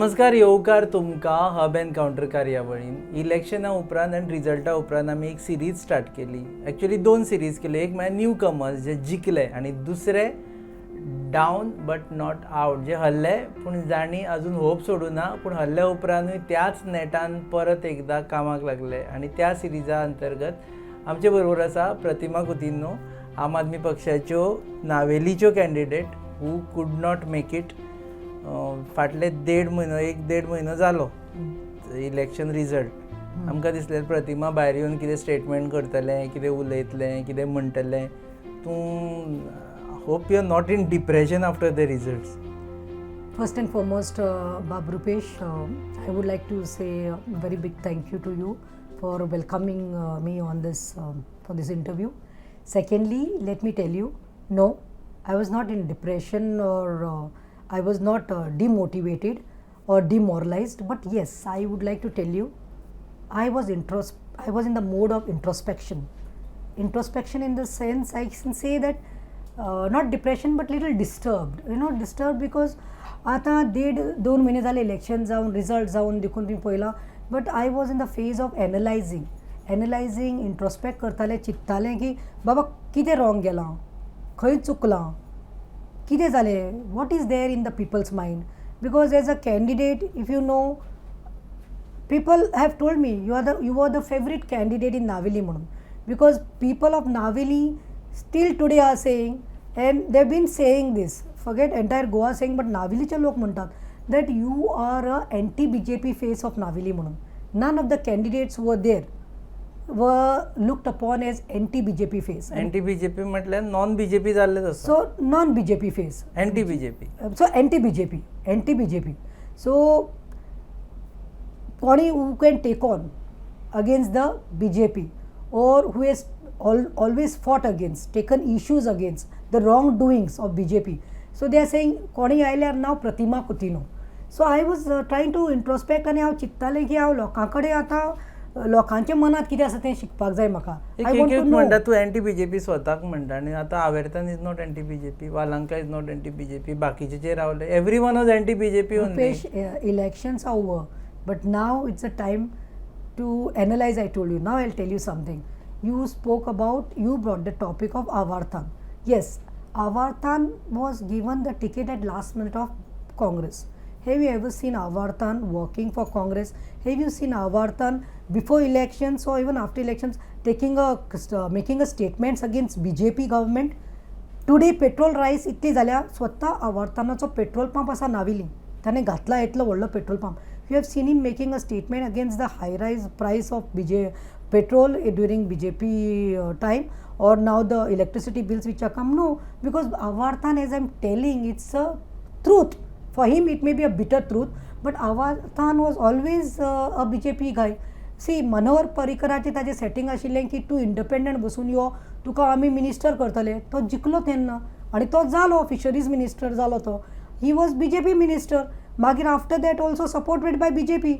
नमस्कार येवकार तुमकां हब एनकाउंटर कार्यावळीन. इलेक्शना उपरांत आनी रिजल्टा उपरांत आमी एक सिरीज स्टार्ट केली. एक्चुअली 2 सिरीज केली. एक म्हळ्यार न्यू कमर्स जे जिखले आनी दुसरे डावन बट नॉट आउट जे हरले पूण जाणी अजून होप सोडूना पूण हरले उपरांतूय त्याच नेटान परत एकदा कामाक लागले. आनी त्या सिरिजा अंतर्गत आमचे बरोबर आसा प्रतिमा कुतिन्हो, आम आदमी पक्षाच्यो नावेलीच्यो candidate who could not make it. फाटले एक देड म्हयनो जालो इलेक्शन रिजल्ट. आमकां दिसलें प्रतिमा भायर येवन कितें स्टेटमेंट करतलें, कितें उलयतलें, कितें म्हणटलें. तूं hope you are not in depression after the results. First and foremost, Bab Rupesh, I would like to say a very big thank you to you for welcoming me on this for this interview. Secondly, let me tell you, no, I was not in depression or I was not demotivated or demoralized. But yes, I would like to tell you, I was in the mode of introspection. Introspection in the sense I can say that not depression but little disturbed. Disturbed because आता 1.5-2 महिने झाले election जावन result जावन देखून तुम्ही पळयला. But I was in the phase of analysing introspect करतालें, चिंततालें की बाबा कितें रॉंग गेलां, खंय चुकलां, कितें जालें, what is there in the people's mind. Because as a candidate if you know people have told me you were the favorite candidate in Naveli म्हणून. Because people of Naveli still today are saying, and they've been saying this, forget entire Goa saying, but Naveliचे लोक म्हणतात that you are a anti-BJP face of Naveli म्हणून. None of the candidates who were there were looked upon as anti-BJP face. Anti-BJP म्हटल्यार non BJP जाल्लेच आसा. So non-BJP face. Anti-BJP. So anti-BJP. So Koni who can take on against the BJP or who has always fought against, taken issues against the wrongdoings of BJP. So they are saying Koni आयल्यार now Pratima Kutinho. So I was trying to introspect आनी हांव चिंत्तालें की हांव लोकां कडेन आतां लोकांच्या मनात कितें आसा तें शिकपाक जाय म्हाका. I want to know. म्हणटा तूं एंटी बीजेपी स्वताक म्हणटा आनी आतां Avertano is not anti BJP, Valanka is not anti BJP, बाकीचे जे रावले everyone was anti BJP only. Elections are over, but now it's a time to analyze. I told you. Now I'll tell you something. You brought the topic of Avarthan. Yes, Avarthan was given the ticket at last minute of Congress. Have you ever seen Avarthan working for Congress? Have you seen Avarthan before elections or even after elections making a statements against BJP government? Today petrol rise इतली जाल्या, स्वतः Avarthanaचो petrol pump आसा नाविली, ताणें घातला इतलो व्हडलो petrol pump. You have seen him making a statement against the high rise price of petrol during BJP time, or now the electricity bills which are come. No, because Avarthan, as I'm telling, it's a truth. For him it may be a bitter truth, but Avarthan was always a BJP guy. See, Manohar पर्रीकराचे ताजे setting आशिल्लें की तूं independent बसून यो, तुका आमी minister करतले. तो जिखलो तेन्ना आनी तो जालो फिशरीज मिनिस्टर जालो. तो ही वॉज BJP मिनिस्टर. मागीर after that also supported by BJP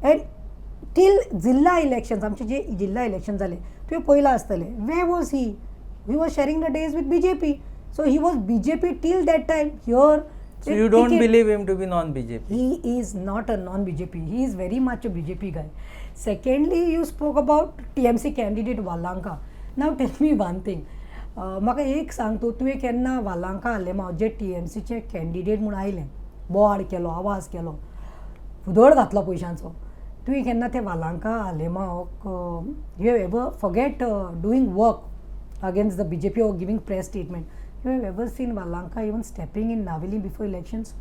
and till जिल्ला इलेक्शन्स. आमचे जे जिल्ला इलेक्शन जाले तुवें पळयलां आसतलें. Way was he was sharing the days with BJP. So he was BJP till that time here. So you don't believe him to be non-BJP? He is not a non-BJP. He is very much a BJP guy. Secondly, you spoke about TMC candidate Valanka. Now tell me one thing. म्हाका एक सांग, तुवें केन्ना वालांका आसले मा जे TMCचे candidate म्हूण आयले, बोवाड केलो, आवाज केलो, उदोड घातलो पयशांचो, तुवें केन्ना ते वालांका आसले मा you have ever forget doing work against the BJP or giving press statement? You have ever seen Valanka even stepping in Naveli before elections?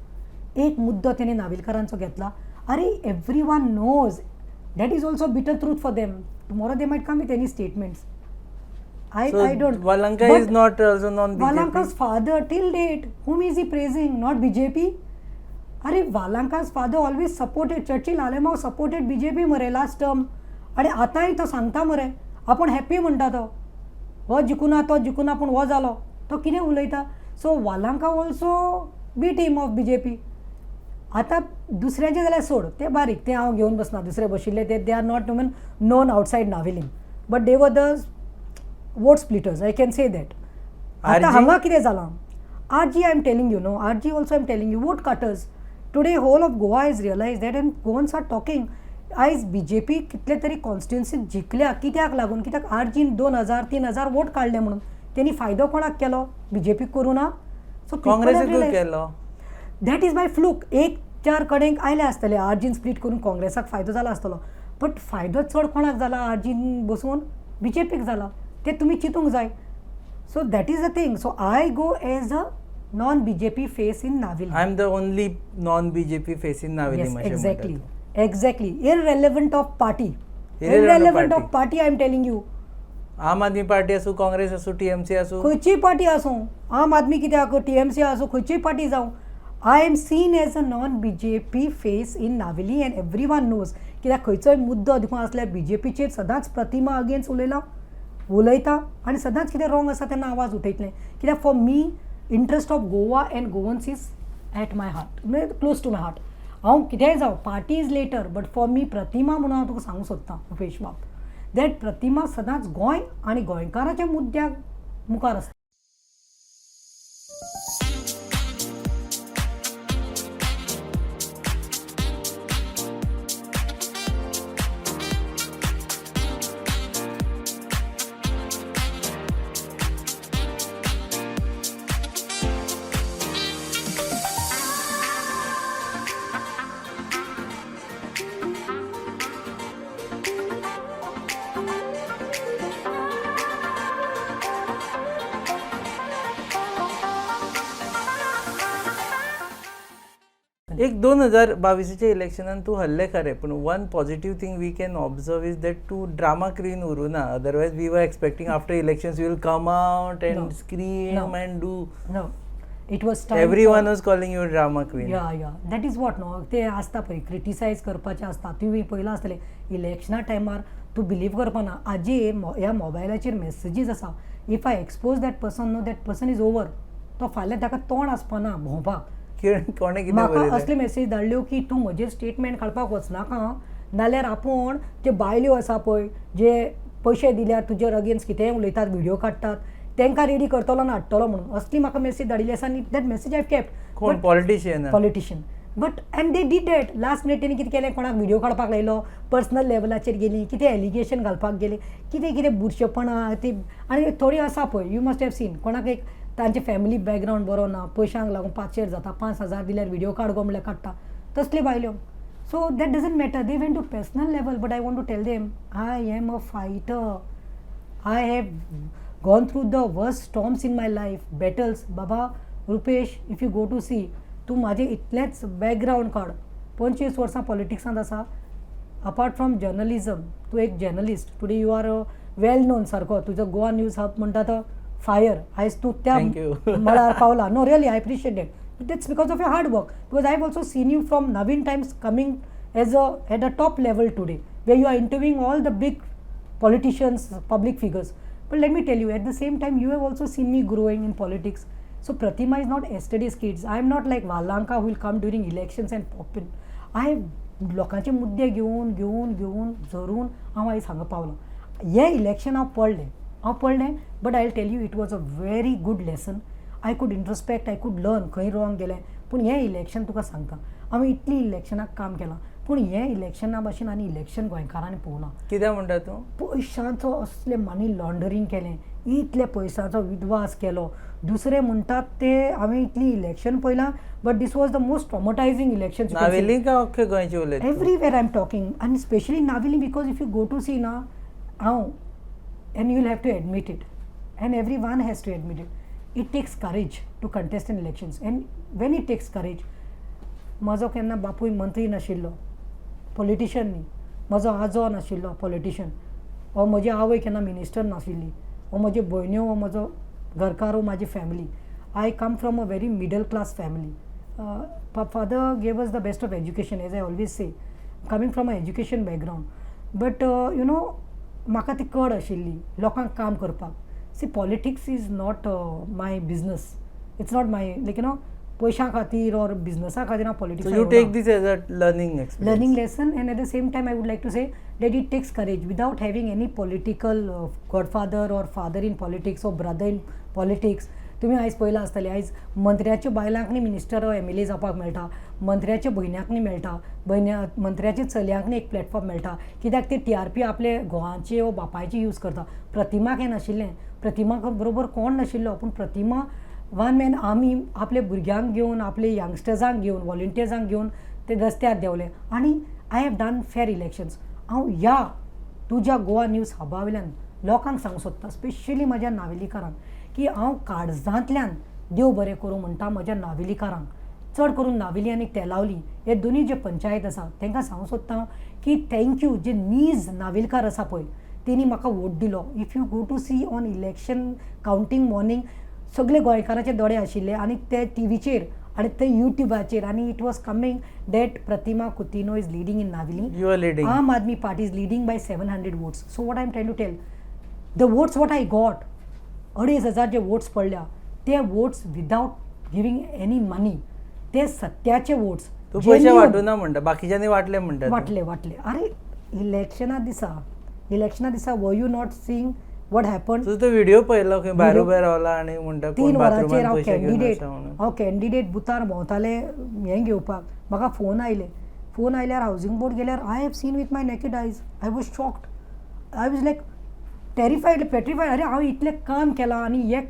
एक मुद्दो तेणे नाविलकरांचो घेतला. अरे everyone knows that is also bitter truth for them. Tomorrow they might come with any statements. I don't. Valanka is not also non-BJP. Valanka's father till date, whom is he praising? Not BJP. अरे Valanka's father always supported Churchill Alemao supported BJP मरे last term. आणि आतांय तो सांगता मरे आपण happy म्हणटा तो, हो जिखूना तो जिखूना पूण हो जालो, तो कितें उलयता. So Valanka also beat him of BJP. आतां दुसऱ्याचें जाल्यार सोड, ते बारीक, ते हांव घेवन बसना. दुसरे बशिल्ले ते are not even known outside नावेलीन, but they were the vote splitters. I can say that. आतां हांगा कितें जालां, RG I am telling you, no, RG also I am telling you, vote cutters. Today whole of Goa is realise that and Goans are talking आयज BJP कितले तरी कॉन्स्टिट्युन्सीत जिखल्या कित्याक लागून कित्याक आर्जीन 2000-3000 वोट काडले म्हणून त्यांनी फायदो कोणाक केलो BJP करूं ना सो काँग्रेसीकूय केलो दॅट इज माय फ्लूक एक 4 कडेन आयले आसतले आर्जीन स्प्लीट करून काँग्रेसाक फायदो जाला आसतलो बट फायदो चड कोणाक जाला आर्जीन बसून BJPक जाला ते तुमी चिंतूंक जाय so that is the thing so I go as a non-BJP face in Navili. I am the only non BJP face in Navelim Yes, मातशें exactly. म्हणटात. Exactly. Irrelevant of party. Irrelevant of party, I am telling you. आम Aadmi party आसूं काँग्रेस आसूं TMC आसूं खंयचीय party आसूं आम आदमी कित्याक TMC आसूं खंयचीय पार्टी जावं I am seen as a non BJP face in Navelim and every one knows कित्याक खंयचोय मुद्दो देखून आसल्यार BJPचेर सदांच प्रतिमा अगेन्स्ट उलयता आनी सदांच कितें रॉंग आसा तेन्ना आवाज उठयतलें कित्याक for me interest of Goa and Goans is at my heart म्हणजे क्लोज टू माय हार्ट हांव कितेंय जावं party is later but for me Pratima म्हणून हांव तुका सांगूंक सोदतां रुपेश बाब दॅट प्रतिमा सदांच गोंय आनी गोंयकाराच्या मुद्द्याक मुखार आसता एक 2022च्या इलेक्शनान तूं हरलें खरें पूण one positive thing we can observe is that तूं ड्रामा क्वीन उरूं ना otherwise we were expecting after elections you will come out No. And scream No. And do know it was time everyone was calling you drama queen या that is what no ते आसता पळय criticise करपाचें आसता तुमी पयलां आसतलें इलेक्शना टायमार तूं बिलीव करपाना आजी ह्या मोबायलाचेर मॅसेजीस आसा if I expose that person no that person is over तो फाल्यां ताका तोंड आसपाना भोंवपाक कोणे कितें म्हाका बरयलें असले मेसेज धाडल्यो की तूं म्हजेर स्टेटमेंट काडपाक वचनाका नाल्यार आपूण जे बायल्यो आसा पळय जे पयशे दिल्यार तुजेर अगेन्स्ट कितेंय उलयतात व्हिडिओ काडटात तांकां रेडी करतलो आनी हाडटलो म्हणून असली म्हाका मेसेज धाडिल्ली आसा आनी दॅट मेसेज हांव केप्ट कोण politician politician but and they did that last minute तेणी कितें केलें कोणाक व्हिडिओ काडपाक लायलो पर्सनल लेवलाचेर गेलीं कितें एलिगेशन घालपाक गेलीं कितें कितें बुरशेपणां ती आनी थोडी आसा पळय यू मस्ट हॅव सीन कोणाक एक तांचे फॅमिली बॅकग्रावंड बरो ना पयशांक लागून 500 जाता 5000 दिल्यार व्हिडिओ काड गो म्हणल्यार काडटा तसली बायल्यो so that doesn't matter they went to personal level but I want to tell them I am a fighter I have gone through the worst storms in my life battles बाबा Rupesh if you go to see तूं म्हाजें इतलेंच background काड 25 वर्सां पॉलिटिक्सांत आसा apart from journalism तूं एक journalist today you are well known सारको तुजो गोवा न्यूज हब म्हणटा तो फायर आयज तूं त्या Thank you. मळार पावला no really I appreciate that that's because of your hard work because I have also seen you from Naveen Times coming as a at a top level today way you are interviewing all the big politicians, public figures. But let me tell you, at the same time, you have also seen me growing in politics. So Pratima is not yesterday's kids. I am not like Valanka who will come during elections and pop in. I लोकांचे मुद्दे घेवन झरून हांव आयज हांगा पावलो हे election हांव पडलें but I will tell you it was a very good lesson I could introspect I could learn खंय रॉंग गेलें पूण हें इलेक्शन तुका सांगता हांवें इतली इलेक्शनाक काम केलां पूण हें इलेक्शना भाशेन आनी इलेक्शन गोंयकारांनी पळोवना कित्याक म्हणटा तूं पयशांचो असलें मनी लॉन्डरींग केलें इतले पयशांचो विद्वास केलो दुसरे म्हणटात ते हांवें इतली इलेक्शन पळयलां but this was the most traumatising election Navelim काय अख्खे गोंयचे उलयता एवरीवेर आय एम टॉकिंग आनी specially Navelim because if you go to see ना हांव and you will have to admit it and every one has to admit it takes courage to contest in elections and when it takes courage म्हजो केन्ना बापूय मंत्री नाशिल्लो politician न्ही म्हजो आजो नाशिल्लो पॉलिटिशियन वो म्हजी आवय केन्ना मिनिस्टर नाशिल्ली वो म्हज्यो भयण्यो वो म्हजो घरकार वो म्हाजी family I come from a very middle class family father gave us the best of education as I always say coming from a education background but you know म्हाका ती कड आशिल्ली लोकांक काम करपाक see politics is not my business it's not my like you know पैशां खातीर और बिजनसा खातीर हांव politics you take this as a learning learning lesson and at the same time I would like to say that it takes courage without having any political godfather or father in politics or brother in politics तुमी आयज पळयलां आसतलें आयज मंत्र्याच्या बायलांक minister MLA जावपाक मेळटा, मंत्र्याच्या भयण्याक मेळटा, मंत्र्याच्या चलयांक एक प्लॅटफॉर्म मेळटा, कित्याक ते TRP आपले घोवाचे वा बापायचे यूज करता. प्रतिमाक हें नाशिल्लें, प्रतिमाक बरोबर कोण नाशिल्लो, पूण प्रतिमा वन मॅन आमी आपले भुरग्यांक घेवन आपले यंगस्टर्सांक घेवन वॉलंटियर्सांक घेवन ते रस्त्यार देंवले. आनी I have done fair elections. हांव ह्या तुज्या गोवा न्यूज हबा वयल्यान लोकांक सांगूंक सोदता, स्पेशली म्हज्या नावेलीकारांक, की हांव काळजांतल्यान देव बरें करूं म्हणटा म्हज्या नावेलीकारांक. चड करून नावेली आनी तेलावली हे दोनी जे पंचायत आसा तांकां सांगूंक सोदता हांव की थँक्यू. जे नीज नावेलकार आसा पळय तेणी म्हाका वोट दिलो. If you go to see on election counting morning सगळे गोंयकाराचे दोळे आशिल्ले आनी ते टीव्हीचेर आणि ते युट्यूबाचेर आणि it was coming that Pratima Coutinho is leading in Navelim. You are leading. Aam Aadmi party is leading by 700 votes. So what I am trying to tell, the votes what I got, 2,500 जे वोट्स पडल्या ते votes without giving any money, ते सत्याचे votes. तू पैसे वाटू ना म्हणटा, बाकीच्यांनी वाटले म्हणटा. वाटले. अरे इलेक्शना दिसा were you not seeing what happen. तुझो तो व्हिडिओ पळयलो खंय भायर उबे रावला आनी म्हणटा 3 वरांचेर हांव कॅन्डिडेट कॅन्डिडेट बुथार भोंवताले हें घेवपाक. म्हाका फोन आयल्यार हावजींग बोर्ड गेल्यार I have seen with my naked eyes. I was shocked. I was like petrified. अरे हांव इतलें काम केलां आनी हे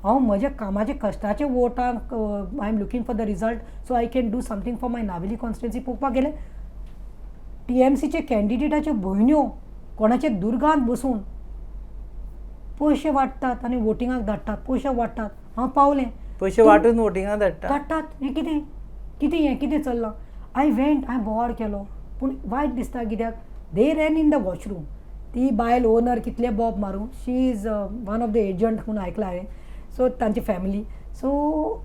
हांव म्हज्या कामाचे कश्टाचे वोटांक I am looking for the result so I can do something for my Navelim constituency. पळोवपाक गेले TMCचे कॅन्डिडेटाच्यो भयण्यो कोणाचे दुर्गांत बसून पयशे वाडटात आनी वोटिंगाक धाडटात. पयशे वाडटात. हांव पावलें. पयशे वाटून वोटिंगाक धाडटात. हें कितें चल्लां. हांय बोवाड केलो. पूण वायट दिसता कित्याक they ran in the washroom. ती बायल ओनर कितले बॉब मारूं, she is one of the agent म्हणून आयकलां हांवें. सो तांची family. So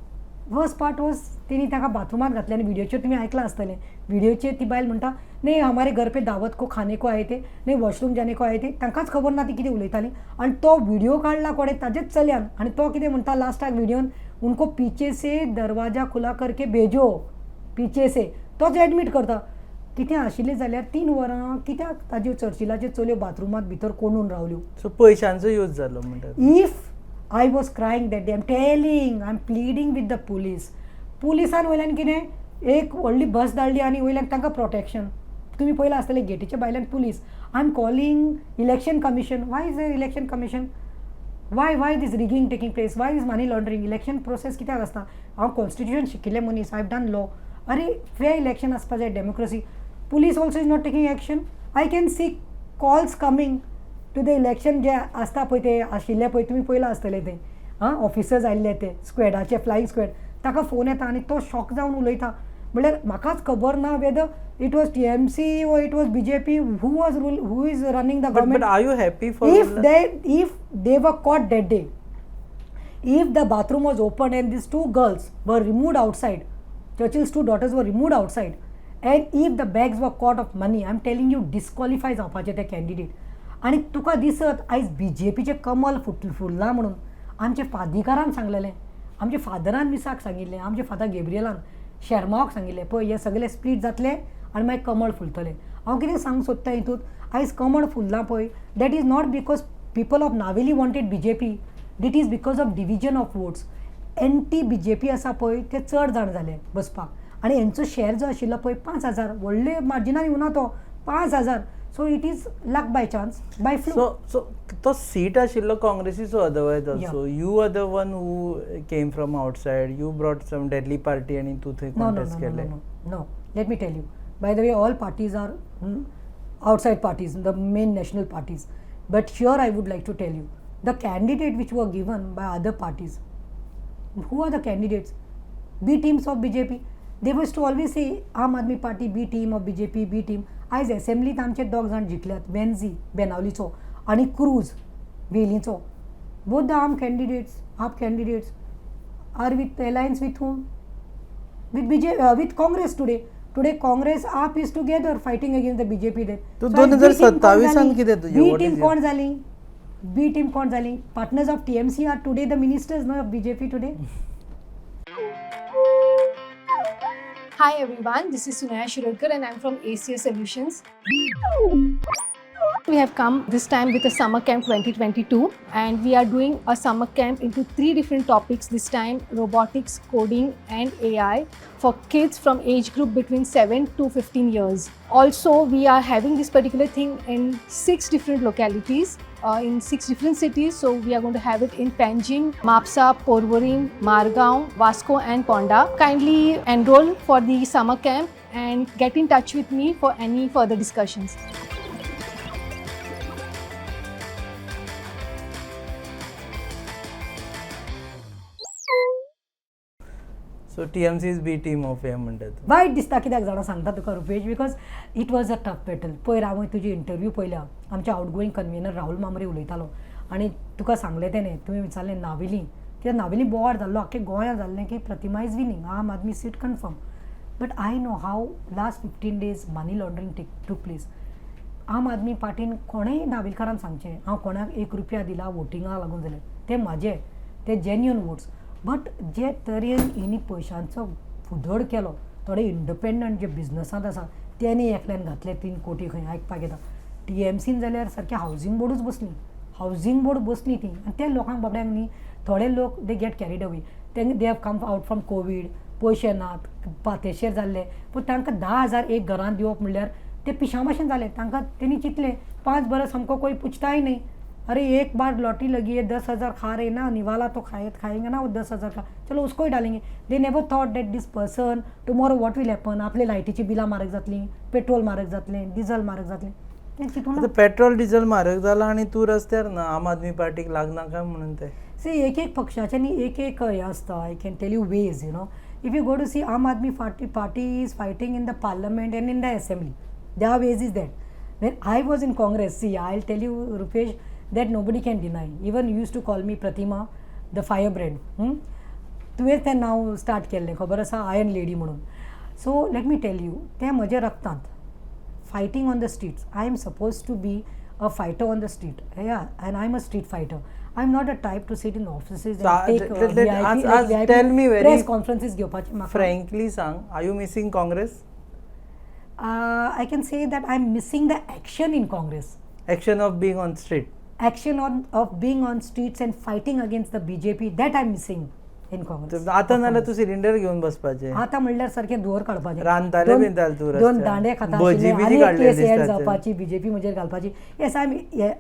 first part was तेणी ताका बाथरुमांत घातलें आनी व्हिडिओचेर तुमी आयकलां आसतलें. व्हिडिओचेर ती बायल म्हणटा नाही हमारे घर पे दावत को खाने को आये थे, नाही वॉशरूम जाने को आये थे. तांकांच खबर ना ती कितें उलयताली. आनी तो व्हिडिओ काडला कोणे ताजेच चलयान. आनी तो कितें म्हणटा लास्टाक व्हिडिओन, उनको पीछे से दरवाजा खुला करके भेजो, पीछे से. तोच एडमीट करता. कितें आशिल्लें जाल्यार 3 वरां कित्याक ताज्यो चर्चिलाच्यो चलयो बाथरुमांत भितर कोंडून रावल्यो. सो पयशांचो यूज जालो म्हणटा. If I was crying that day, I'm pleading with the police. पुलिसान वयल्यान कितें एक व्हडली बस धाडली आनी वयल्यान तांकां प्रोटेक्शन. तुमी पळयलां आसतलें गेटीच्या भायल्यान police. I am calling election commission. Why is the election commission? Why this rigging taking place? Why is money laundering? Election process कित्याक आसता? हांव कॉन्स्टिट्युशन शिकिल्लें मनीस. I have done law. अरे फेअर इलेक्शन आसपा जाय, democracy. Police also is not taking action. I can see calls coming to the election जे आसता पळय ते आशिल्ले पळय तुमी पळयलां आसतलें ते ऑफिसर्स आयिल्ले ते स्क्वॅडाचे फ्लायींग स्क्वॅड. ताका फोन येता आनी तो शॉक जावन उलयता. म्हणल्यार म्हाकाच खबर ना whether it was TMC or it was BJP who is running the government. But are you happy for if they were caught that day, if the bathroom was open and these 2 girls were removed outside, Churchill's 2 daughters were removed outside, and if the bags were caught of money, I'm telling you disqualify जावपाचे ते candidate. आनी तुका दिसत आयज BJPचे कमल फुल्लां म्हणून आमचे फादीकारान सांगलेलें, आमचे फादरान मिसाक सांगिल्लें, आमचे फादर गेब्रियलान शर्माक सांगिल्लें पळय हे सगळे स्प्लीट जातले आनी मागीर कमळ फुलतलें. हांव कितें सांगूंक सोदता हितून, आयज कमळ फुल्लां पळय that is not because people of Navelim wanted BJP, it is because of division of votes. Anti BJP आसा पळय ते चड जाण जाले बसपाक आनी हेंचो शेअर जो आशिल्लो पळय 5,000 व्हडले मार्जिनान येवना तो 5,000. So it is luck by chance by fluke. So तो सीट आशिल्लो काँग्रेसीचो otherwise also. You are the one who came from outside. You brought some deadly party आनी तूं थंय कॉन्टेस्ट केलें. No, let me tell you. By the way, all parties are outside parties, the main national parties. But here I would like to tell you, the candidate which were given by other parties, who are the candidates? B teams of BJP. They used to always say, Aam Aadmi Party, B team of BJP, B team. आयज असेंब्लीत आमचे 2 जाण जिखल्यात, वेन्झी बेनावलीचो आनी क्रूज वेलीचो. Both the arm candidates are with alliance with whom? With Congress today. Today Congress AAP is together fighting against the BJP. तू 2027 कितें तुजें? B team कोण जाली? Partners of TMC are today the ministers of BJP today. Hi everyone, this is Sunaya Shirokar and I'm from ACS Solutions. We have come this time with a summer camp 2022, and we are doing a summer camp into 3 different topics this time: robotics, coding and AI for kids from age group between 7 to 15 years. Also, we are having this particular thing in 6 different localities, in 6 different cities. So we are going to have it in Panjim, Mapsa, Porvorim, Margaon, Vasco and Ponda. Kindly enroll for the summer camp and get in touch with me for any further discussions. So TMC's B team of हे म्हणटात. वायट दिसता कित्याक जाणा सांगता तुका Rupesh, because it was a tough battle. पयर हांवें तुजी इंटरव्यू पळयल्या, आमच्या आवटगोईंग कन्व्हेनर राहुल मामरे उलयतालो आनी तुका सांगलें तेणें, तुवें विचारलें नावेली, कित्याक नावेली बोवाड जाल्लो आख्खे गोंयांत जाल्लें की प्रतिमा is winning, Aam Aadmi seat confirm. But I know how last 15 days money laundering took place. आम आदमी पार्टीन कोणेंय नावेलकारान सांगचें हांव कोणाक ₹1 दिला वोटिंगाक लागून जाल्यार ते म्हाजे, ते जेन्युअन वोट्स. बट जे तरेन हेणी पयशांचो फुदड केलो, थोडे इंडिपेंडंट जे बिझनसांत आसा तेणी एकल्यान घातले 3 कोटी खंय आयकपाक येता. TMCन जाल्यार सारकें हावजींग बोर्डूच बसली, हावजींग बोर्ड बसली ती, आनी त्या लोकांक बाबड्यांक न्ही, थोडे लोक they get carried away. They have come out from Covid, पयशे नात, पातेशेर जाल्ले, पूण तांकां 10,000 एक घरांत दिवप म्हणल्यार ते पिशा भाशेन जालें. तांकां तेणी चिंतलें 5 बरस हमको कोई पूछताय नहीं, अरे एक बार लॉटरी लगी है 10,000 खा रहे ना, निवाला तो खाएंगे ना वो 10,000 का, चलो उसको ही डालेंगे. They never thought that this person tomorrow what will happen, आपले लायटीची बिलां म्हारग जातलीं, पेट्रोल म्हारग जातलें, डिझल म्हारग जातलें, तें चिंतून आता पेट्रोल डिझेल म्हारग जाला आणि तू रस्त्यार ना, आम आदमी पार्टीक लागना काय म्हणून ते. सी एक पक्षाचे न्ही एक हे आसता. I can tell you ways, you know, if you go to see Aam Aadmi party is fighting in the parliament and in the assembly. their ways is that. When I was in Congress, see, I'll tell you, Rupesh, that nobody can deny. Even you used to call me Pratima, the firebrand. तुवें तें नांव start केल्लें, खबर आसा, iron lady म्हणून. So let me tell you, तें म्हज्या रक्तांत. Fighting on the streets, I am suppose to be a fighter on the street, and I am a street fighter. I am not a type to sit in offices and take tell me very press conferences घेवपाचे. Frankly सांग, are you missing Congress? I can say that I am missing the action in Congress. Action of being on street. Action of being on streets and fighting against the BJP, that I am missing in Congress. आता नाल्यार तू cylinder घेवन बसपाचें. आता म्हणल्यार सारकें धुवर काडपाचें. रांदताले बिंताले तू रस्त्यार. 2 दांडे खाता भजी बिजी काडले दिसता. जावपाची BJP म्हजेर घालपाची. Yes, I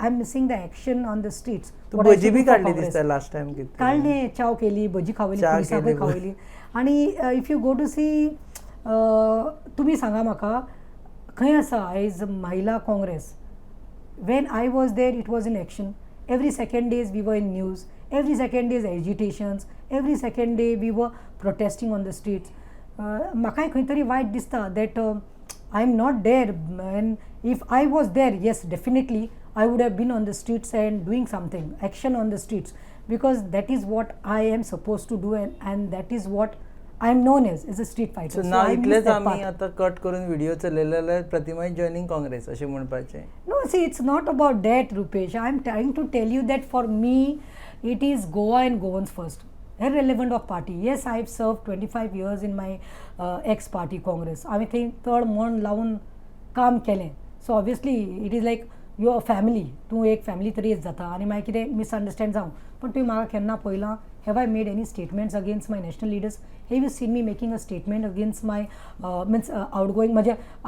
am missing the action on the streets. तू भजी बी काडली दिसता लास्ट टायम कितें. काडले, चाव केली, भजी खावयली, पुलिसांकूय खावयली. आनी if you go to see, तुमी सांगा म्हाका खंय आसा आयज Mahila Congress. When I was there it was in action. Every second days we were in news, every second days agitations, every second day we were protesting on the streets. म्हाकाय खंय तरी वायट दिसता that I am not there. And if I was there, yes, definitely I would have been on the streets end doing something, action on the streets, because that is what I am suppose to do, and that is what I am known as a street fighter. So now इतलेच आमी आता cut करून video चलयले जाल्यार प्रतिमा is joining Congress अशें म्हणपाचें. No, see, it's not about that, Rupesh. I am trying to tell you that for me, it is Goa and Goans first, irrelevant of party. Yes, I have served 25 years in my ex-party Congress. I mean, third मन लावून काम केलें. So obviously, it is like your family. तूं एक family तरी जाता आनी मागीर कितें मिसअंडरस्टँड जावं. पण तुवें म्हाका केन्ना पळयलां, have I made any statements against my national leaders? Have you seen me making a statement against my outgoing,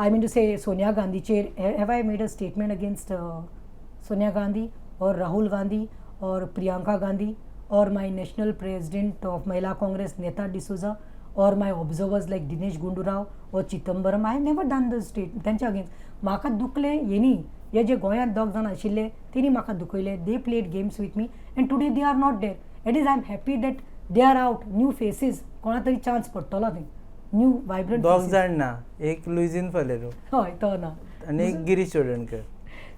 I mean to say Sonia Gandhi chair? Have I made a statement against Sonia Gandhi or Rahul Gandhi or Priyanka Gandhi or my national president of Mahila Congress Neta D'Souza or my observers like Dinesh Gundu Rao or Chidambaram? I have never done the statement तेंच्या against. म्हाका दुखलें हेणी, हे जे गोंयांत 2 जाण आशिल्ले तेणी म्हाका दुखयले. They played games with me and today they are not there. It is, I am happy that they are out, new faces. कोणा तरी चान्स पडटलो थंय, न्यू वायब्रंट. 2 जाण ना, एक लुईझीन फालेरो हय तो ना, आनी एक गिरीश चोडणकर.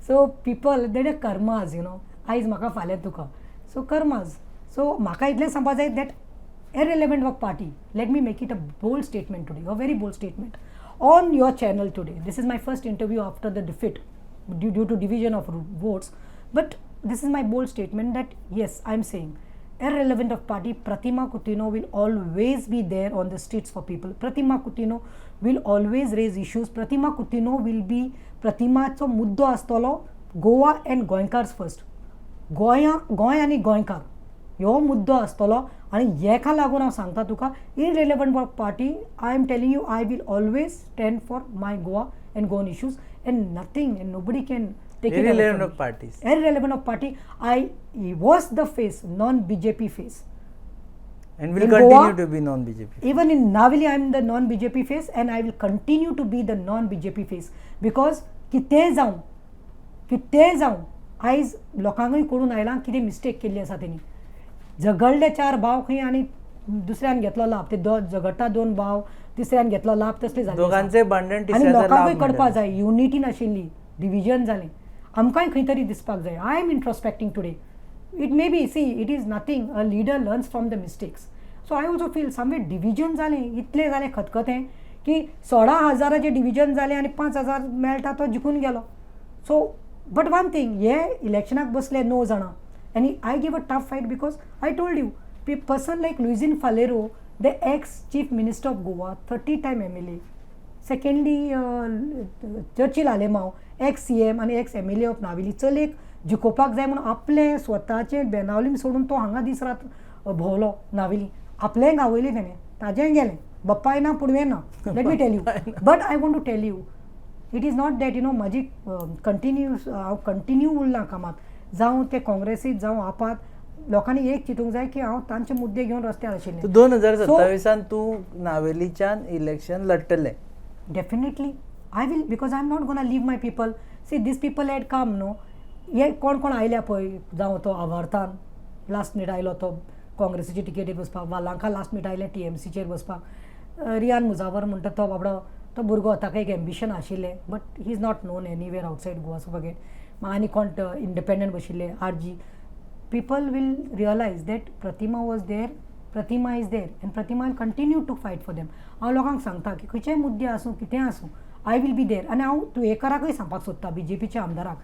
सो पीपल, देट आर कर्माज, यू नो. आयज म्हाका फाल्यां तुका, सो कर्माज. सो म्हाका इतलें सांगपा जाय that irrelevant of party, let me make it a bold statement today, a very bold statement on your channel today. This is my first interview after the defeat due to division of votes, but this is my bold statement that yes, I am saying irrelevant of party, Pratima Coutinho will always be there on the streets for people. Pratima Coutinho will always raise issues. Pratima Coutinho will be, Pratimacho muddo astolo Goa and गोंयकार्स first. गोंय आनी गोंयकार ह्यो मुद्दो आसतलो आनी हेका लागून हांव सांगता तुका irrelevant party I am telling you I will always stand for my Goa and Goan issues and nothing and nobody can take it Irrelevant of parties. irrelevant of party. I was the face, non-BJP face. And will In continue Goa, to be non-BJP. Even in Navili, I am the non-BJP face and I will continue to be the non-BJP face because कितें जावं आयज लोकांकूय कळून आयलां कितें mistake केल्ली आसा तेणी. झगडले 4 भाव खंय आनी दुसऱ्यान घेतलो लाभ, ते झगडटा 2 भाव तिसऱ्यान घेतलो लाभ तसले जाले. दोघांचे भांडण आनी तिसऱ्याचा लोकांकूय लाभ कळपाक म्हणटाले. जाय युनिटी नाशिल्ली, डिविजन जालें. आमकांय खंय तरी दिसपाक जाय. I am introspecting today. It may be see it is nothing, a leader learns from the mistakes. So I also feel someway division जालें, इतलें जालें खतखतें की 16,000 डिविजन जालें आनी 5,000 मेळटा तो जिखून गेलो. सो बट वन थिंग, हे इलेक्शनाक बसले 9 जाणां आनी I give a tough fight because I told you person like Luizinho Faleiro, the ex chief minister of Goa, 30 time MLA. Secondly Churchill Alemao, ex CM आनी एक्स MLA ऑफ नावेली. चलयेक जिखोवपाक जाय म्हणून आपले स्वताचे बेनावलीम सोडून तो हांगा दीस रात भोंवलो नावेली. आपलेंय गावयलें तेणें, ताजेंय गेलें. बप्पाय ना पुडवें ना. Let me tell you. But I want to tell you it is not that म्हाजी हांव कंटिन्यू उरलां कामाक. जावं ते काँग्रेसीत जावं आपात, लोकांनी एक चिंतूंक जाय की हांव तांचे मुद्दे घेवन रस्त्यार आशिल्लें. 2027 तूं नावेलीच्यान election लडटलें. Definitely, I will, because I'm not gonna leave my people. See, these people had come, no? हे कोण आयल्या पळय, जावं तो आवार्थान लास्ट मिनीट आयलो तो काँग्रेसीची टिकेटीर बसपाक, वालांका लास्ट मिनीट आयले TMCचेर बसपाक. रियान मुजावर म्हणटा तो बाबडो तो भुरगो, ताका एक एम्बिशन आशिल्लें but he is not non anywhere outside Goa. So forget. आनी कोण इंडिपेंडंट बशिल्ले RG. People will realize that Pratima was there, Pratima is there and Pratima will continue to fight for them. हांव लोकांक सांगता की खंयचेय मुद्दे आसूं कितें आसूं आय वील बी देर. आनी हांव तुयेकराकय सांगपाक सोदता, BJPच्या आमदाराक,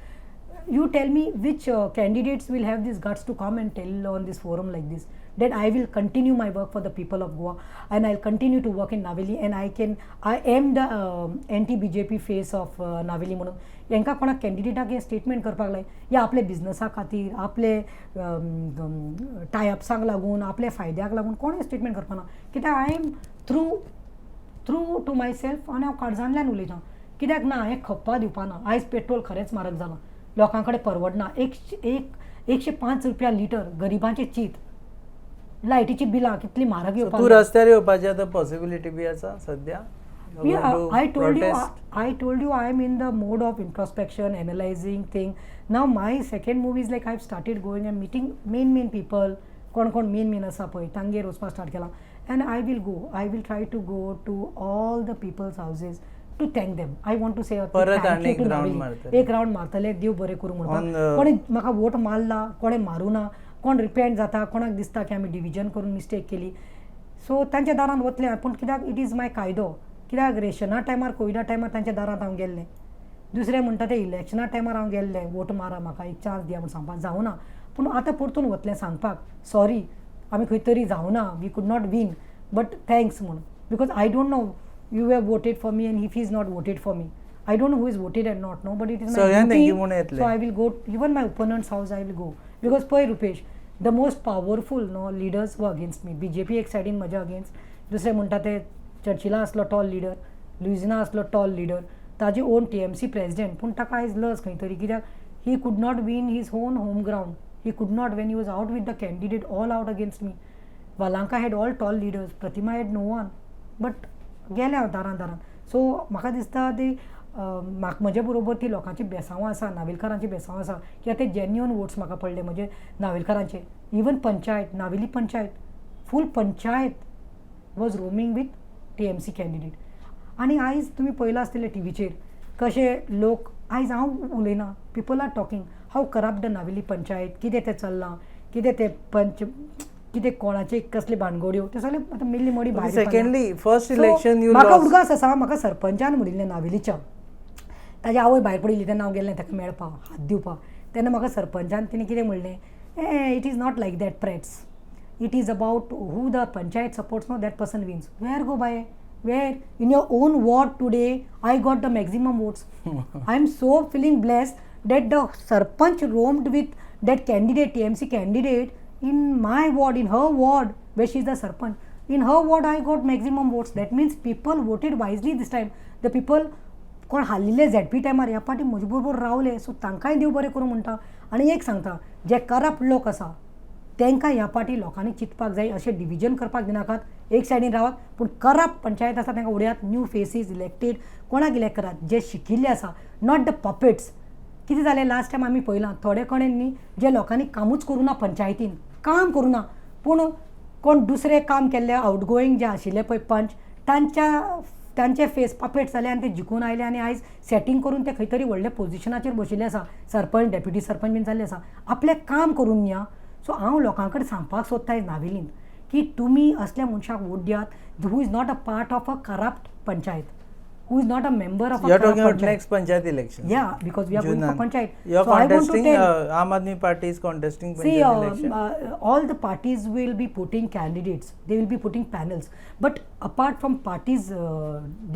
you tell me which candidates will have this guts to come and tell on this forum like this that I will continue my work for the people of Goa and I'll continue to work in Naveli and I am the anti-BJP face of Naveli म्हणून. हांकां कोणाक कॅन्डिडेटाक हे statement करपाक लाय या आपले बिझनसा खातीर, आपले टायअप्सांक लागून, आपल्या फायद्याक लागून कोणें स्टेटमेंट करपाना. कित्याक I am through to my self आनी हांव काळजांतल्यान उलयतां. कित्याक ना, हें खप्पा दिवपाना. आयज पेट्रोल खरेंच म्हारग जालां, लोकां कडेन परवडना. 105 रुपया लिटर गरिबांचे चीत. लायटीची बिलां कितली म्हारग येवपाक. तूं रस्त्यार येवपाची आतां पॉसिबिलिटी बी आसा सद्या? I told you I am in the mode of introspection, analyzing thing. Now my second movie is like I've started going and meeting main people. कोण मेन आसा पळय तांगेर वचपाक स्टार्ट केलां. And I will try to go to all the people's houses to thank them. I want to say thank you to Naveli. एक round मारतले, देव बरें करूं म्हणपाक. कोणी म्हाका वोट मारला, कोणें मारूना, कोण रिपेंट जाता, कोणाक दिसता की आमी डिविजन करून मिस्टेक केली. सो तांच्या दारान वतलें. पूण कित्याक इट इज माय कायदो. कित्याक रेशना टायमार, कोविडा टायमार तांच्या दारांत हांव गेल्लें. दुसरें म्हणटा ते इलेक्शना टायमार हांव गेल्लें, वोट मारा म्हाका, एक चान्स दिया म्हूण सांगपाक. जावना. पूण आतां परतून वतलें सांगपाक सॉरी आमी खंय तरी जावना, we could not win but thanks म्हणून. Because I don't know you have voted for me and if he is not voted for me, I don't know who is voted and not know, but it is my duty. So I will go even my opponents house I will go. Because पळय Rupesh, the most powerful leaders were against me. BJP एक सायडीन म्हज्या against, दुसरें म्हणटा ते चर्चिला असलो tall leader, Luizinho असलो tall leader, ताजे ओन TMC प्रेसिडेंट. पूण ताका आयज लज खंय तरी. कित्याक he could not win his own home ground. He could not when he was out with the candidate all out against me. Valanka had all tall leaders, Pratima had no one. But गेले हांव दारान. सो म्हाका दिसता ती म्हजे बरोबर ती लोकांची बेसांवां आसा, नावेलकारांची बेसांवां आसा. कित्याक ते जेन्युअन वोट्स म्हाका पडले म्हणजे नावेलकारांचे. Even panchayat, Navelim panchayat, full panchayat was roaming with TMC candidate. आनी आयज तुमी पळयलां आसतलें टीव्हीचेर कशे लोक, आयज हांव उलयना, people are talking how corrupt the Navelim panchayat, कितें तें चल्लां, कितें ते कितें कोणाचे कसले भानगड्यो, ते सगळे आतां मिल्ली मोडी भायर. सेकंडली फर्स्ट इलेक्शन यू म्हाका उडगास आसा. म्हाका सरपंचान म्हणिल्लें नावेलीच्या, ताजी आवय भायर पडिल्ली तेन्ना हांव गेल्लें ताका मेळपाक, हात दिवपाक. तेन्ना म्हाका सरपंचान तिणें कितें म्हणलें, it is not like that प्रेट्स. It is about who the panchayat supports no that person wins. Where go by, where in your own ward today I got the maximum votes. I am so feeling blessed that the Sarpanch roamed with that candidate, TMC candidate, in my ward, in her ward, where she is the Sarpanch. In her ward, I got maximum votes. That means people voted wisely this time. The people कोण हाल्लेले ZP टायमार ह्या पाटी म्हजे बरोबर रावले, so तांकांय देव बरें करूं म्हणटा. आनी एक सांगता, जे करप्ट लोक आसा तांकां ह्या पाटी लोकांनी चिंतपाक जाय, अशें डिविजन करपाक दिनाकात, एक सायडीन रावात, पूण करप्ट पंचायत आसा तांकां उडयात, न्यू फेसीस इलेक्टेड, कोणाक इलेक्ट करात, जे शिकिल्ले आसा, नॉट द पपेट्स. कितें जालें लास्ट टायम आमी पळयलां, थोडे कडेन जे लोकांनी कामूच करूं ना पंचायतीन, काम करूं ना, पूण कोण दुसरें काम केल्ले आवटगोईंग जे आशिल्ले पळय पंच, तांचे फेस पपेट जाले आनी ते जिखून आयले आनी आयज सेटींग करून ते खंय तरी व्हडल्या पोजिशनाचेर बशिल्ले आसा, सरपंच डेप्युटी सरपंच बीन जाल्ले आसा, आपलें काम करून या. सो हांव लोकां कडेन सांगपाक सोदता आयज नावेलीन की तुमी असल्या मनशाक वोट दियात who is not a part of a corrupt panchayat, who is not a member of a You're talking about panchayat. next panchayat election. Yeah, because we are going for panchayat. You're So I want to contesting, tell, Aam Aadmi Party is contesting see, panchayat election. all the parties will be putting candidates, they will be putting panels, but apart from parties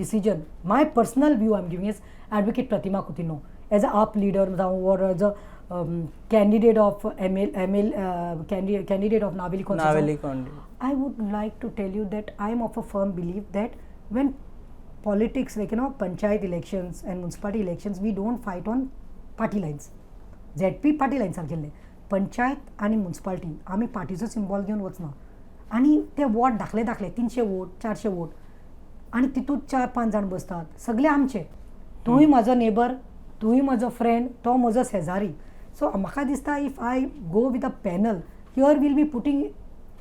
decision, my personal view I'm giving is advocate Pratima Kutino as a up leader or as a candidate of candidate of Naveli Constituency. Naveli Condi. I would like to tell you that I am of a firm belief that when politics, like panchayat elections and municipality elections, we don't fight on party lines. ZP party lines are गेल्ले, पंचायत आणि municipality आमी पार्टीचो symbol घेवन वचना आनी ते vote धाकले 300 vote 400 vote आनी तितूंत 4-5 जाण बसतात, सगळे आमचे, तूंय म्हाजो नेबर, तूंय म्हजो फ्रेंड, तो म्हजो शेजारी. सो म्हाका दिसता if I go with a panel, here will be putting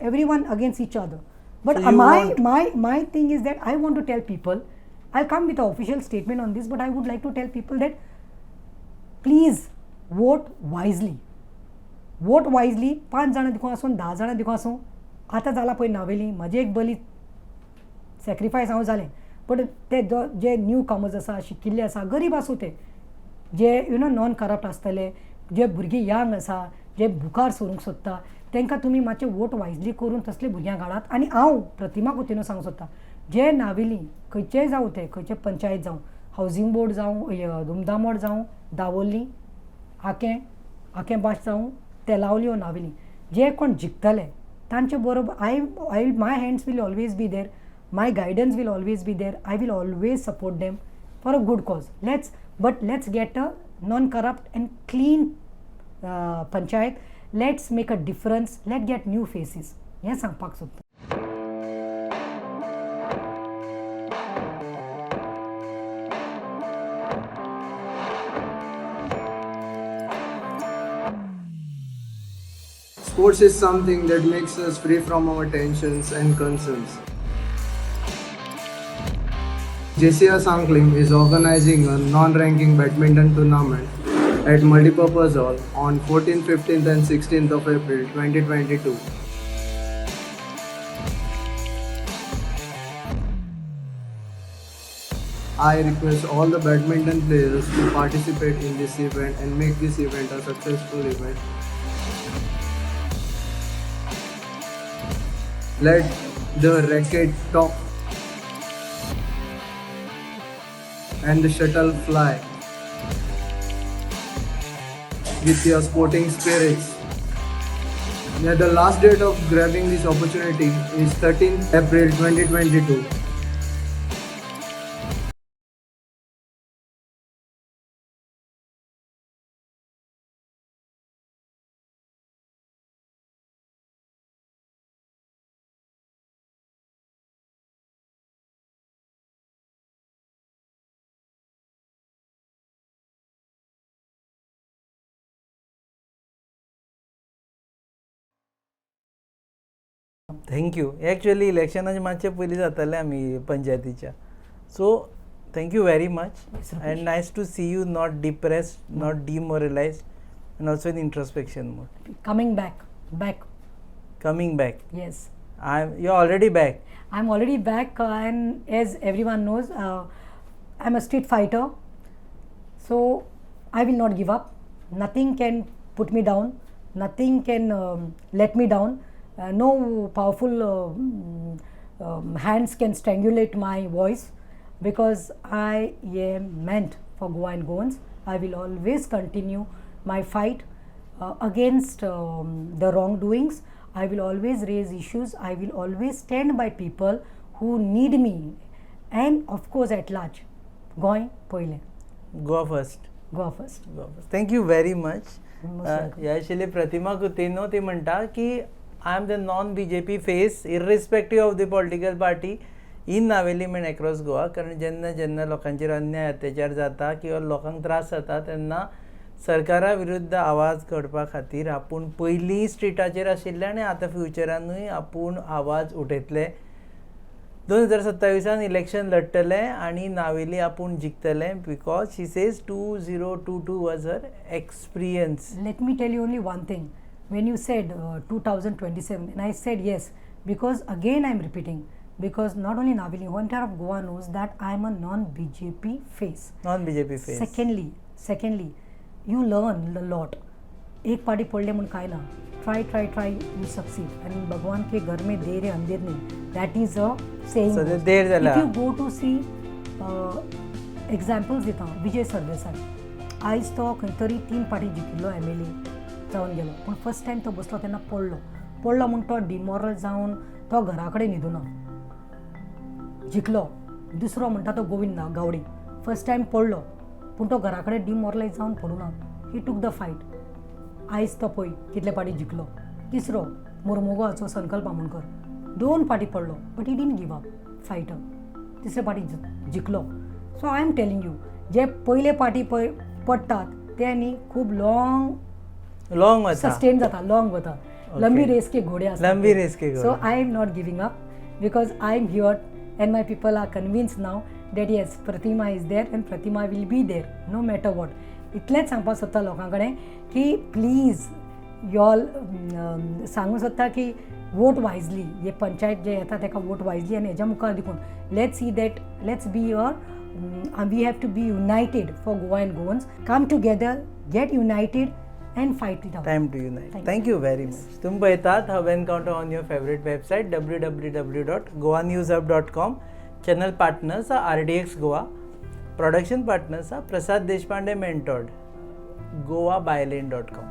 everyone against each other. But So you my thing is that I want to tell people, I'll come with an official statement on this, but I would like to tell people that please vote wisely. Vote wisely. 5 जाणां दिवं आसूं, 10 जाणां दिवं आसूं, आतां जाला पळय नावेली, म्हजें एक बली सॅक्रिफायस हांव जालें, बट ते जे न्यू कमर्स आसा, शिकिल्ले आसा, गरीब आसूं ते, जे नॉन करप्ट आसतले, जे भुरगीं यंग आसा, जे मुखार सरूंक सोदता, तांकां तुमी मातशें वोट वायजली करून तसले भुरग्यांक हाडात. आनी हांव प्रतिमा कुतीनो सांगूंक सोदता, जे नावेली खंयचेय जावं ते, खंयचे पंचायत जावं, हावजींग बोर्ड जावं, दुमदामोड जावं, दावोली, आकें बाश जावं, तेलावली ओ नावेली, जे कोण जिखतले तांचे बरोबर I my hands will always be there, my guidance will always be there, I will always support them for a good cause. Let's get a non corrupt and clean panchayat. Let's make a difference. Let's get new faces. हें सांगपाक सोदता. Sports is something that makes us free from our tensions and concerns. JCR Sangling is organizing a non-ranking badminton tournament at Multipurpose Hall on 14th, 15th and 16th of April 2022. I request all the badminton players to participate in this event and make this event a successful event. Let the racket talk and the shuttle fly. With your sporting spirits. Yeah, the last date of grabbing this opportunity is 13th April 2022. Thank you. Actually इलेक्शनाचे मातशे पयलीं जाताले आमी पंचायतीच्या, so thank you very much and nice to see you not depressed, not demoralised and also in introspection mode. Coming back. Coming back. Yes. You're already back. I'm already back, and as everyone knows, I'm a street fighter. So I will not give up. Nothing can put me down. Nothing can let me down. No powerful hands can strangulate my voice, because I am meant for Goa and Goans. I will always continue my fight against the wrongdoings. I will always raise issues. I will always stand by people who need me. And of course, at large, Goy Poile. Goa first. Goa first. Thank you very much Most welcome. ह्या आशिल्ली प्रतिमा कुतेनो ती म्हणटा की I am the non BJP face irrespective of the political party in Navelim main across Goa. कारण जेन्ना जेन्ना लोकांचेर अन्याय अत्याचार जाता किंवा लोकांक त्रास जाता तेन्ना सरकारा विरुद्ध आवाज काडपा खातीर आपूण पयलीं स्ट्रिटाचेर आशिल्ले आनी आतां फ्युचरानूय आपूण आवाज उठयतले. 2027 इलेक्शन लढतले आणि नावेली आपूण जिखतले because she says 2022 was her experience. Let me tell you only one thing. When you said 2027, and I said yes, because again I am repeating, because not only Navili, one entire of Goa knows that I am a non-BJP face. Non BJP face. Secondly, you learn a lot. एक party पढ़ले मुन काय ना. Try, you succeed. And भगवान के घर में देर है अंधेर नहीं. That is a saying. So देर जाला. If you go to see examples दिता विजय सरदेसाय. आयज तो खंय तरी 3 पार्टी जिखिल्लो MLA जावन गेलो. पूण फर्स्ट टायम तो बसलो तेन्ना पडलो म्हूण तो डिमोरल जावन तो घरा कडेन न्हिदूना. जिखलो. दुसरो म्हणटा तो गोविंद गावडे. फर्स्ट टायम पडलो पूण तो घरा कडेन डिमोरलायज जावन पडूना. ही टूक द फायट. आयज तो पळय कितले पार्टी जिखलो. तिसरो मुर्मुगांवाचो संकल्प आमोणकर 2 पार्टी पडलो but he didn't give up fighter. तिसरे पार्टी जिखलो. So I am telling you जे पयले पार्टी पडटात ते न्ही खूब लॉंग वता. सस्टेन जाता, लॉंग वता. लंबी रेस के घोडे आसता. लंबी रेस के घोडे. So I am not giving up because I am here and my people are convince now that yes Pratima is there and Pratima will be there no matter what. इतलेंच सांगपाक सोदता लोकां कडेन की प्लीज यॉल सांगूंक सोदता की वोट वायजली. हे पंचायत जे येता ताका वोट वायजली आनी हेज्या मुखार देखून let's see that let's be we have to be united for Goa and Goans. Come together, get united and fight it out. Time to unite. Thank you very much. तुम पळयतात hub encounter on your favourite website www.goanewshub.com. Channel partners are RDX Goa. Production partners are Prasad Deshpande mentored. goabyelane.com.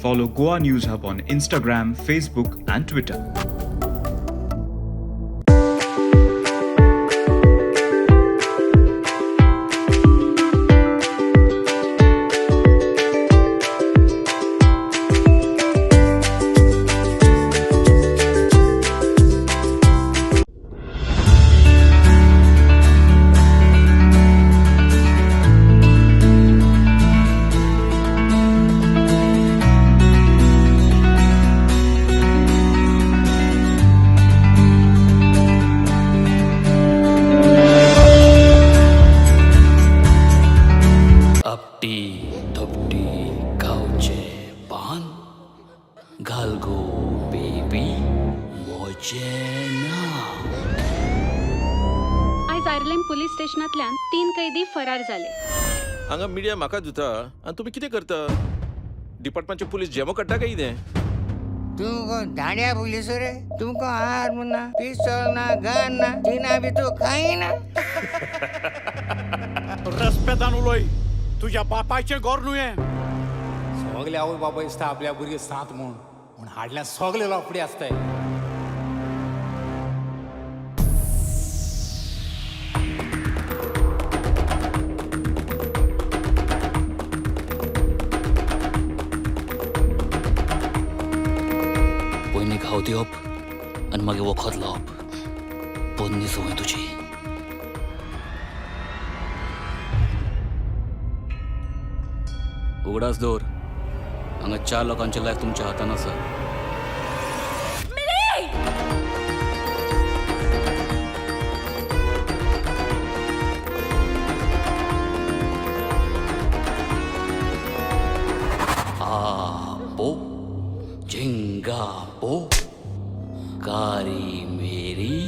Follow Goa News Hub on Instagram, Facebook, and Twitter. आज Ireland police स्टेशनांतल्यान 3 कैदी फरार जाले. हांगा media म्हाका दिता आनी तुमी कितें करता? डिपार्टमेंटचे पुलीस जेमो काडटा काय कितें? तुमको दांडिया पुलिस रे, तुमको आर्म ना, पिस्तौल ना, गन ना, जिना भी तू खाई ना. रेस्पेदान उलोय, तुझ्या बापायचें घर न्हू हें. सगळे आवय बाबा दिसता आपल्या भुरगे सांत म्हूण हाडल्या सगळे लोपडी आसताय. पयलीं घाव दिवप आनी मागीर वखद लावप. पोन्नी संवय तुजी. उगडास दवर. हांगा 4 लोकांचे लायफ तुमच्या हातान आसा. आपो झिंगापो कारी मेरी